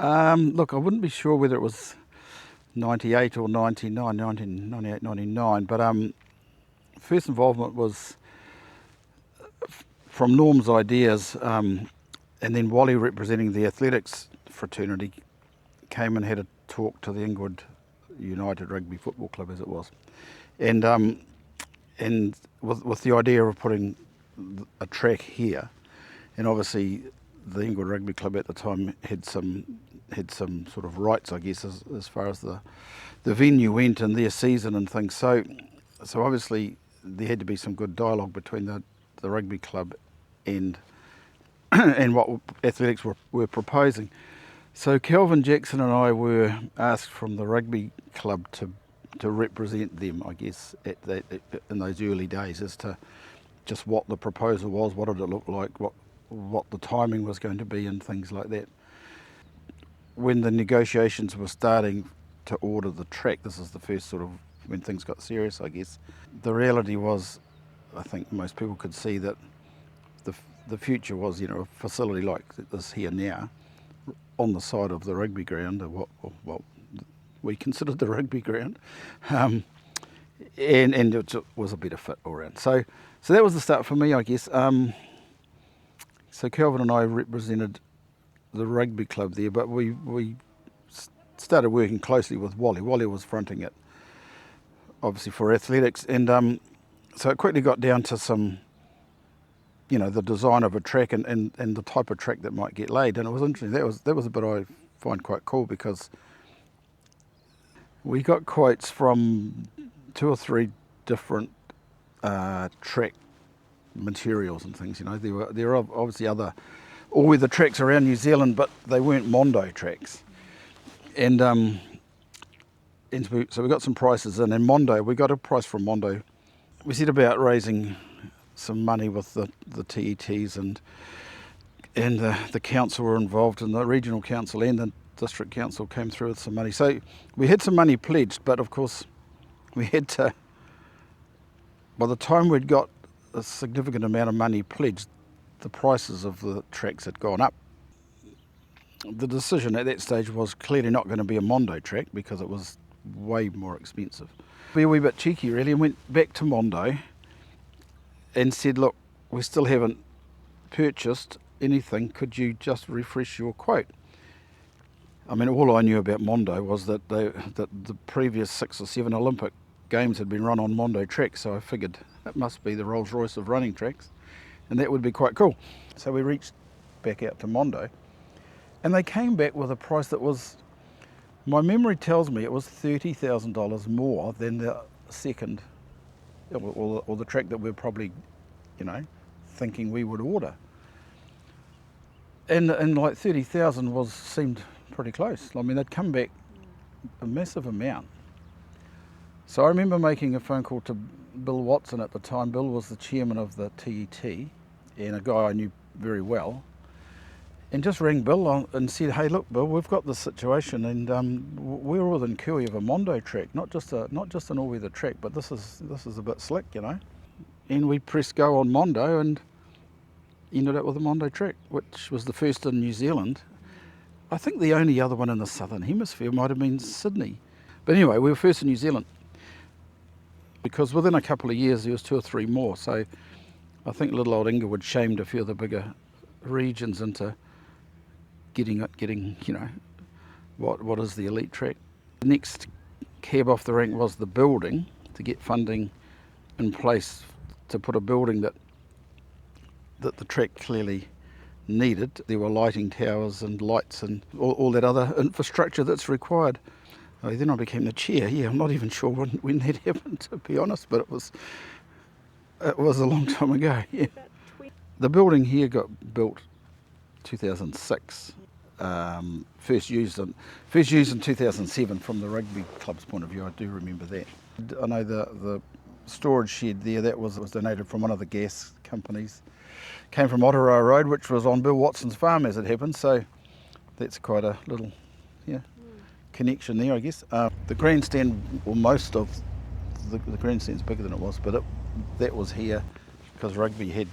Look, I wouldn't be sure whether it was 98 or 99, 1998, 99, but first involvement was from Norm's ideas, and then Wally, representing the athletics fraternity, came and had a talk to the Inglewood United Rugby Football Club, as it was, and with the idea of putting a track here, and obviously the Inglewood Rugby Club at the time had some sort of rights, I guess, as far as the venue went and their season and things. So obviously there had to be some good dialogue between the rugby club and what athletics were proposing. So Kelvin Jackson and I were asked from the rugby club to represent them, I guess, in those early days, as to just what the proposal was, what did it look like, what the timing was going to be, and things like that. When the negotiations were starting to order the track, this is the first sort of when things got serious, I guess. The reality was, I think most people could see that the future was, a facility like this here now, on the side of the rugby ground, or what we considered the rugby ground, and it was a better fit all around. So that was the start for me, I guess. So Kelvin and I represented the rugby club there, but we started working closely with Wally. Wally was fronting it, obviously, for athletics, and so it quickly got down to some, the design of a track and the type of track that might get laid. And it was interesting. That was a bit I find quite cool, because we got quotes from 2 or 3 different track materials and things. There were obviously other all-weather tracks around New Zealand, but they weren't Mondo tracks. And so we got some prices in. And Mondo, we got a price from Mondo. We set about raising some money with the TETs, and the council were involved, and the regional council and the district council came through with some money. So we had some money pledged, but of course we had to, by the time we'd got a significant amount of money pledged, the prices of the tracks had gone up. The decision at that stage was clearly not going to be a Mondo track, because it was way more expensive. We were a wee bit cheeky, really, and went back to Mondo and said, look, we still haven't purchased anything, could you just refresh your quote? I mean, all I knew about Mondo was that the previous 6 or 7 Olympic Games had been run on Mondo tracks, so I figured it must be the Rolls Royce of running tracks, and that would be quite cool. So we reached back out to Mondo, and they came back with a price that was, my memory tells me it was $30,000 more than the second, or the track that we're probably, thinking we would order. And like 30,000 seemed pretty close. I mean, they'd come back a massive amount. So I remember making a phone call to Bill Watson at the time. Bill was the chairman of the TET, and a guy I knew very well, and just rang Bill and said, hey, look, Bill, we've got this situation, and we're within cooey of a Mondo track, not just an all-weather track, but this is a bit slick, And we pressed go on Mondo and ended up with a Mondo track, which was the first in New Zealand. I think the only other one in the Southern Hemisphere might have been Sydney. But anyway, we were first in New Zealand, because within a couple of years there was 2 or 3 more. So I think little old Inglewood shamed a few of the bigger regions into getting what is the elite track. The next cab off the rank was the building, to get funding in place to put a building that the track clearly needed. There were lighting towers and lights and all that other infrastructure that's required. Then I became the chair. Yeah, I'm not even sure when that happened, to be honest, but it was a long time ago. Yeah. The building here got built 2006. First used in 2007 from the rugby club's point of view. I do remember that. I know the storage shed there, that was donated from one of the gas companies. Came from Ottawa Road, which was on Bill Watson's farm, as it happened. So that's quite a little, connection there, I guess. The grandstand, or most of the grandstand's bigger than it was, but that was here because rugby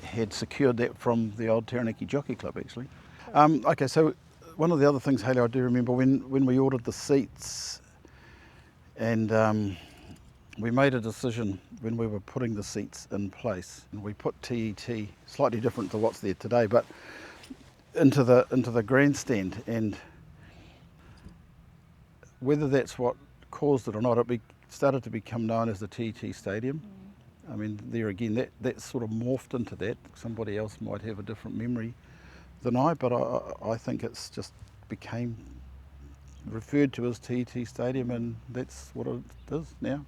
had secured that from the old Taranaki Jockey Club, actually. Okay, so one of the other things, Hayley, I do remember when we ordered the seats, and we made a decision when we were putting the seats in place, and we put TET, slightly different to what's there today, but into the grandstand, and whether that's what caused it or not, it started to become known as the TET Stadium. I mean, there again, that sort of morphed into that. Somebody else might have a different memory than I, but I think it's just became referred to as TET Stadium, and that's what it is now.